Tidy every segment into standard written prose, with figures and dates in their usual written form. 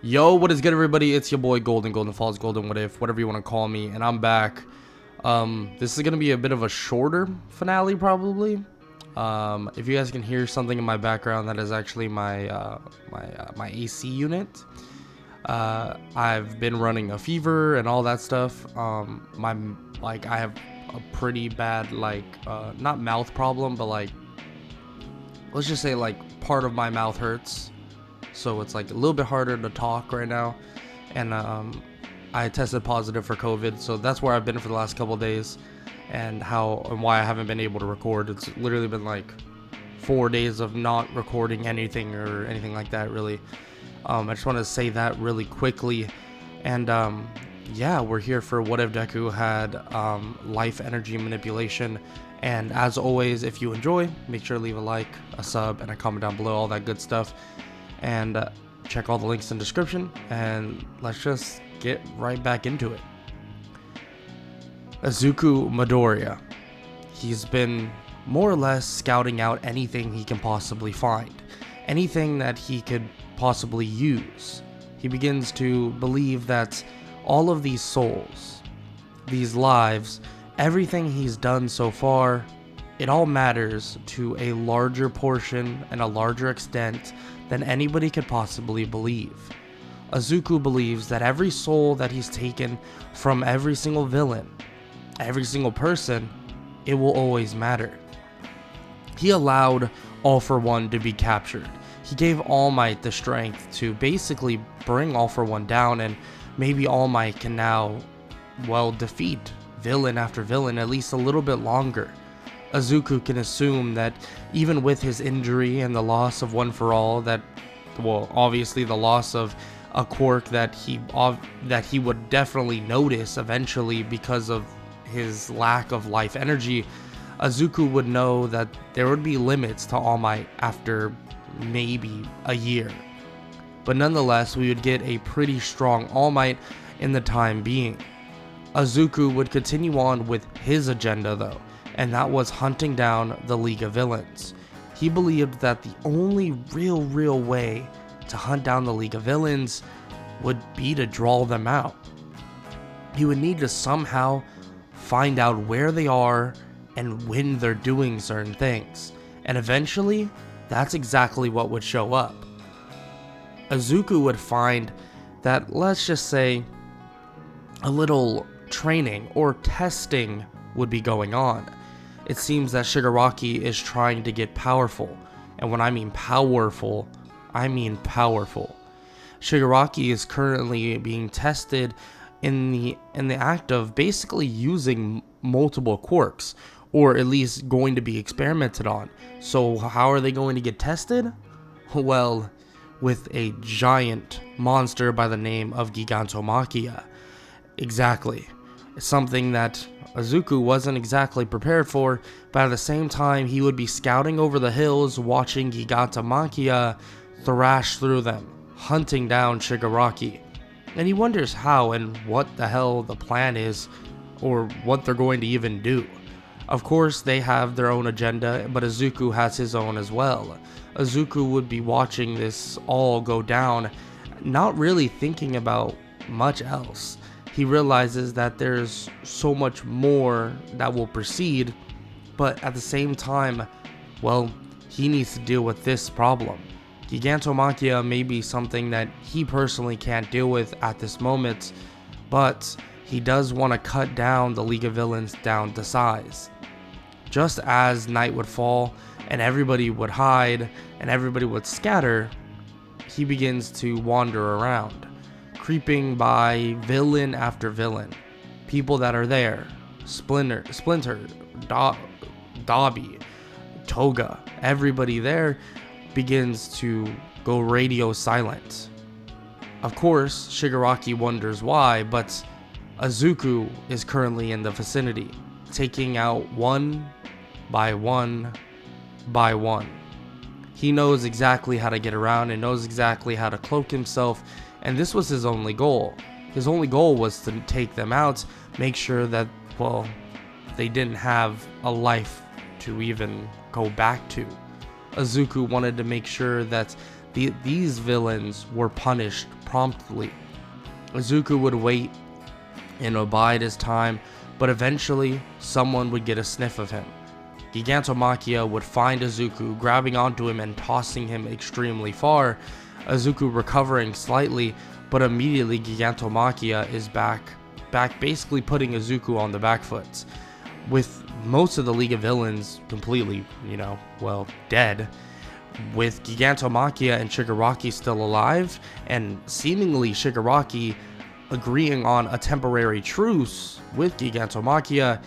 Yo, what is good, everybody? It's your boy Golden Falls, Golden What If, whatever you want to call me, and I'm back. This is gonna be a bit of a shorter finale, probably. If you guys can hear something in my background, that is actually my my AC unit. I've been running a fever and all that stuff. I have a pretty bad not mouth problem, but let's just say part of my mouth hurts. So it's like a little bit harder to talk right now, and I tested positive for COVID, so that's where I've been for the last couple of days, and why I haven't been able to record. It's literally been like 4 days of not recording anything or anything like that, really. I just want to say that really quickly, and yeah, we're here for What If Deku had life energy manipulation. And as always, if you enjoy, make sure to leave a like, a sub, and a comment down below, all that good stuff. And check all the links in the description, and let's just get right back into it. Izuku Midoriya. He's been more or less scouting out anything he can possibly find, anything that he could possibly use. He begins to believe that all of these souls, these lives, everything he's done so far, it all matters to a larger portion and a larger extent than anybody could possibly believe. Izuku believes that every soul that he's taken from every single villain, every single person, it will always matter. He allowed All For One to be captured. He gave All Might the strength to basically bring All For One down, and maybe All Might can now, defeat villain after villain at least a little bit longer. Izuku can assume that even with his injury and the loss of One For All, obviously the loss of a quirk that he would definitely notice eventually because of his lack of life energy, Izuku would know that there would be limits to All Might after maybe a year. But nonetheless, we would get a pretty strong All Might in the time being. Izuku would continue on with his agenda though, and that was hunting down the League of Villains. He believed that the only real way to hunt down the League of Villains would be to draw them out. He would need to somehow find out where they are and when they're doing certain things, and eventually, that's exactly what would show up. Izuku would find that, let's just say, a little training or testing would be going on. It seems that Shigaraki is trying to get powerful, and when I mean powerful, I mean powerful. Shigaraki is currently being tested in the act of basically using multiple quirks, or at least going to be experimented on. So how are they going to get tested? Well, with a giant monster by the name of Gigantomachia. Exactly. Something that Izuku wasn't exactly prepared for, but at the same time he would be scouting over the hills watching Gigantomachia thrash through them, hunting down Shigaraki. And he wonders how and what the hell the plan is, or what they're going to even do. Of course they have their own agenda, but Izuku has his own as well. Izuku would be watching this all go down, not really thinking about much else. He realizes that there's so much more that will proceed, but at the same time, he needs to deal with this problem. Gigantomachia may be something that he personally can't deal with at this moment, but he does want to cut down the League of Villains down to size. Just as night would fall and everybody would hide and everybody would scatter, he begins to wander around, creeping by villain after villain. People that are there, Splinter, Dobby, Toga, everybody there begins to go radio silent. Of course, Shigaraki wonders why, but Izuku is currently in the vicinity, taking out one by one by one. He knows exactly how to get around and knows exactly how to cloak himself, and this was his only goal. His only goal was to take them out, make sure that, they didn't have a life to even go back to. Izuku wanted to make sure that these villains were punished promptly. Izuku would wait and abide his time, but eventually someone would get a sniff of him. Gigantomachia would find Izuku, grabbing onto him and tossing him extremely far. Izuku recovering slightly, but immediately Gigantomachia is back basically putting Izuku on the back foot. With most of the League of Villains completely, dead, with Gigantomachia and Shigaraki still alive, and seemingly Shigaraki agreeing on a temporary truce with Gigantomachia,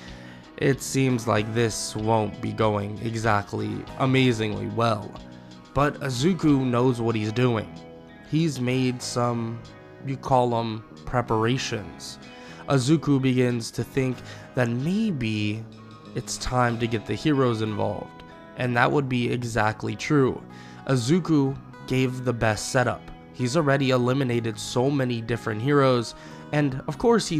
it seems like this won't be going exactly amazingly well. But Izuku knows what he's doing. He's made some, you call them, preparations. Izuku begins to think that maybe it's time to get the heroes involved, and that would be exactly true. Izuku gave the best setup. He's already eliminated so many different heroes, and of course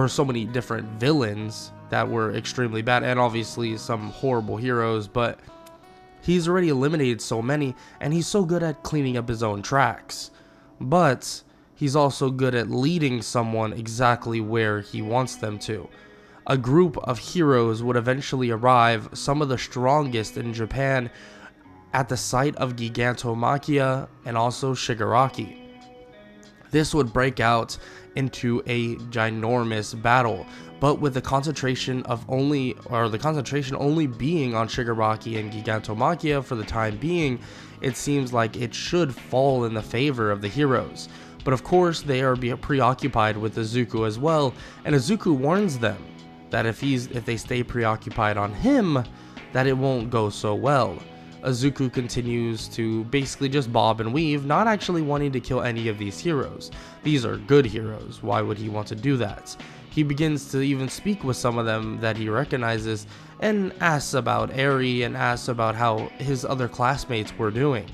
so many different villains that were extremely bad, and obviously some horrible heroes, but he's already eliminated so many, and he's so good at cleaning up his own tracks. But he's also good at leading someone exactly where he wants them to. A group of heroes would eventually arrive, some of the strongest in Japan, at the site of Gigantomachia and also Shigaraki. This would break out into a ginormous battle, but with the concentration only being on Shigaraki and Gigantomachia for the time being, it seems like it should fall in the favor of the heroes. But of course, they are preoccupied with Izuku as well, and Izuku warns them that if they stay preoccupied on him, that it won't go so well. Izuku continues to basically just bob and weave, not actually wanting to kill any of these heroes. These are good heroes. Why would he want to do that? He begins to even speak with some of them that he recognizes and asks about Eri and asks about how his other classmates were doing.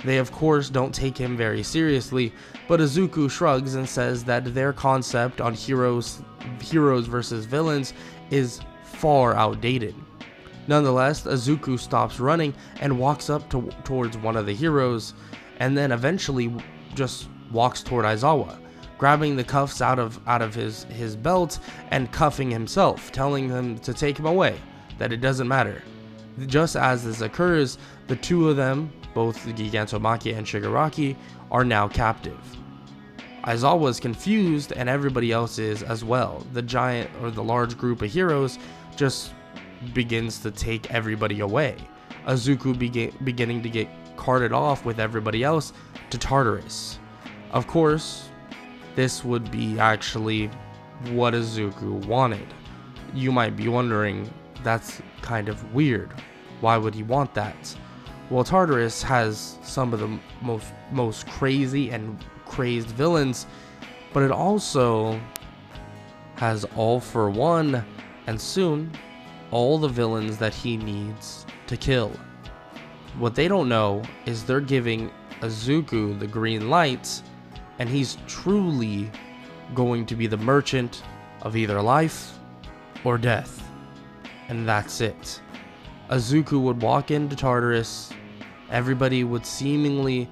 They of course don't take him very seriously, but Izuku shrugs and says that their concept on heroes versus villains is far outdated. Nonetheless, Izuku stops running and walks up towards one of the heroes, and then eventually just walks toward Aizawa, grabbing the cuffs out of his belt and cuffing himself, telling him to take him away, that it doesn't matter. Just as this occurs, the two of them, both Gigantomachia and Shigaraki, are now captive. Aizawa is confused, and everybody else is as well. The large group of heroes just begins to take everybody away. Izuku beginning to get carted off with everybody else to Tartarus. Of course, this would be actually what Izuku wanted. You might be wondering, that's kind of weird. Why would he want that? Well, Tartarus has some of the most crazy and crazed villains, but it also has All for One, and soon all the villains that he needs to kill. What they don't know is they're giving Izuku the green light, and he's truly going to be the merchant of either life or death. And that's it. Izuku would walk into Tartarus. Everybody would seemingly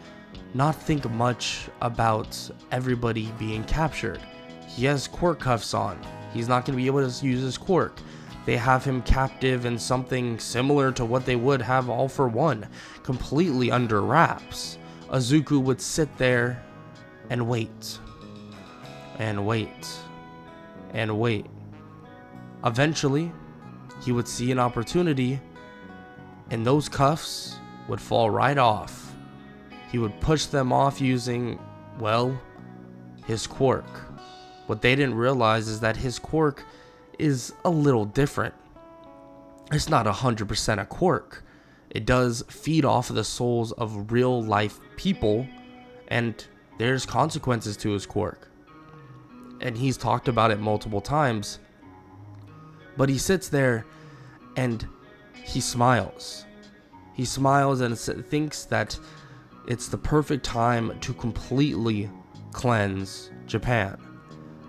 not think much about everybody being captured. He has quirk cuffs on. He's not going to be able to use his quirk. They have him captive in something similar to what they would have All for One, completely under wraps. Izuku would sit there and wait. And wait. And wait. Eventually, he would see an opportunity, and those cuffs would fall right off. He would push them off using, his quirk. What they didn't realize is that his quirk is a little different. It's not 100% a quirk. It does feed off of the souls of real life people, and there's consequences to his quirk. And he's talked about it multiple times. But he sits there and he smiles. He smiles and thinks that it's the perfect time to completely cleanse Japan.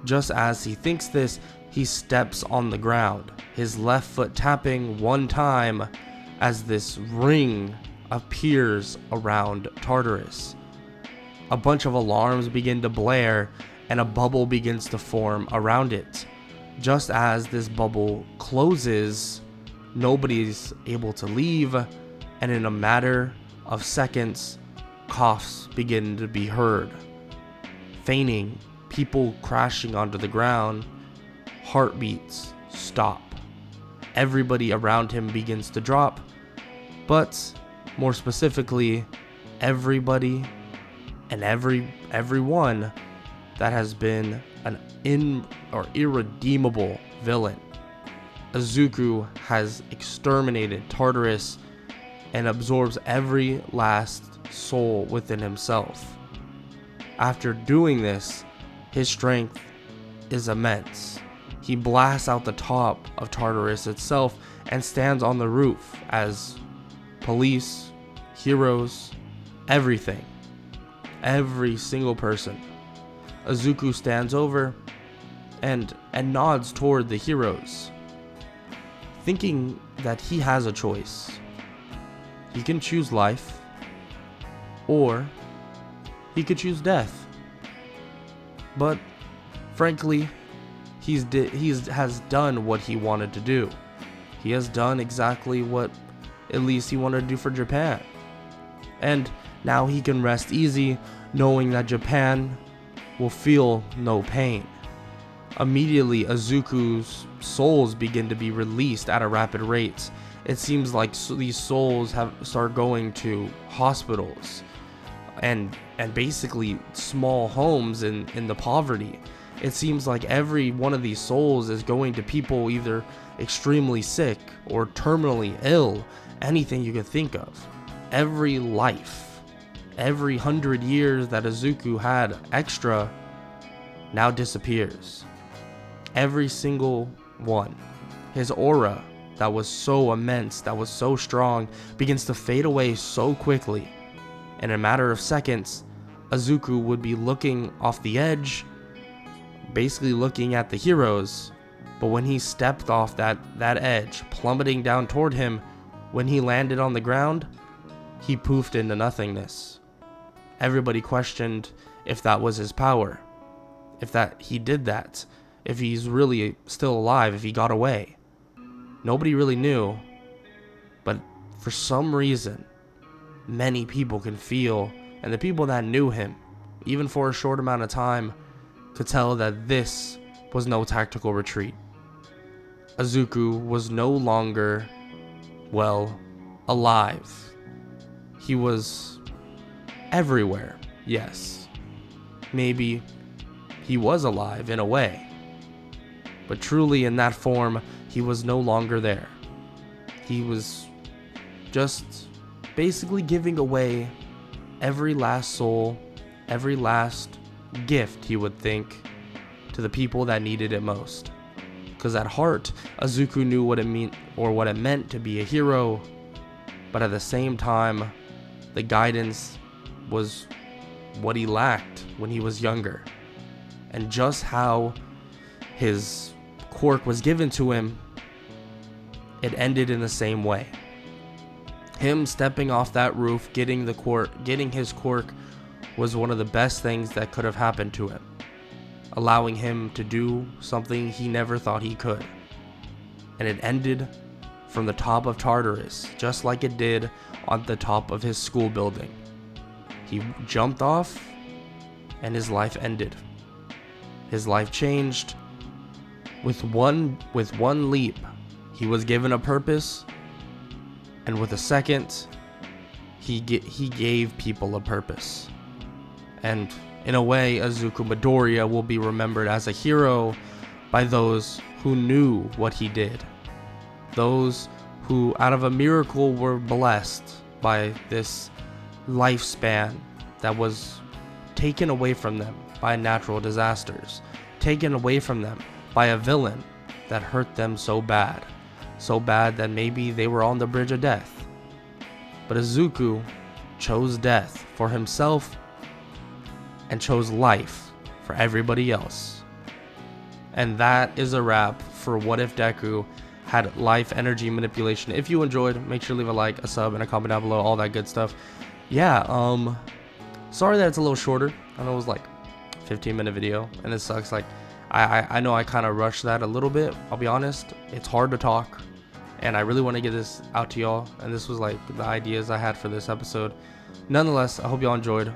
Just as he thinks this, he steps on the ground, his left foot tapping one time as this ring appears around Tartarus. a bunch of alarms begin to blare and a bubble begins to form around it. Just as this bubble closes, nobody's able to leave, and in a matter of seconds, coughs begin to be heard. Fainting, people crashing onto the ground, heartbeats stop. Everybody around him begins to drop, but more specifically, everybody and everyone that has been an irredeemable villain. Izuku has exterminated Tartarus and absorbs every last soul within himself. After doing this, his strength is immense. He blasts out the top of Tartarus itself and stands on the roof as police, heroes, everything, every single person. Izuku stands over and nods toward the heroes, thinking that he has a choice. He can choose life, or he could choose death. But frankly, he has done what he wanted to do. He has done exactly what at least he wanted to do for Japan. And now he can rest easy knowing that Japan will feel no pain. Immediately, Izuku's souls begin to be released at a rapid rate. It seems like these souls start going to hospitals and basically small homes in the poverty. It seems like every one of these souls is going to people either extremely sick or terminally ill, anything you could think of. Every life, every 100 years that Izuku had extra now disappears. Every single one. His aura that was so immense, that was so strong, begins to fade away so quickly. In a matter of seconds, Izuku would be looking off the edge, basically looking at the heroes, but when he stepped off that edge, plummeting down toward him, when he landed on the ground, he poofed into nothingness. Everybody questioned if that was his power, if he did that, if he's really still alive, if he got away. Nobody really knew, but for some reason, many people can feel, and the people that knew him, even for a short amount of time, could tell that this was no tactical retreat. Izuku was no longer, alive. He was everywhere, yes. Maybe he was alive in a way, but truly in that form, he was no longer there. He was just basically giving away every last soul, every last gift, he would think, to the people that needed it most. Because at heart, Izuku knew what it meant to be a hero, but at the same time, the guidance was what he lacked when he was younger. And just how his quirk was given to him, it ended in the same way. Him stepping off that roof, getting his quirk, was one of the best things that could have happened to him, allowing him to do something he never thought he could. And it ended from the top of Tartarus, just like it did on the top of his school building. He jumped off, and his life ended. His life changed. With one leap, he was given a purpose, and with a second, he gave people a purpose. And in a way, Izuku Midoriya will be remembered as a hero by those who knew what he did. Those who, out of a miracle, were blessed by this lifespan that was taken away from them by natural disasters, taken away from them by a villain that hurt them so bad that maybe they were on the bridge of death. But Izuku chose death for himself and chose life for everybody else. And that is a wrap for What If Deku Had Life Energy Manipulation. If you enjoyed, make sure to leave a like, a sub, and a comment down below, all that good stuff. Yeah, Sorry that it's a little shorter. I know it was like 15-minute video, and it sucks. Like, I know I kind of rushed that a little bit. I'll be honest. It's hard to talk, and I really want to get this out to y'all. And this was like the ideas I had for this episode. Nonetheless, I hope y'all enjoyed,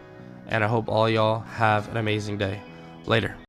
and I hope all y'all have an amazing day. Later.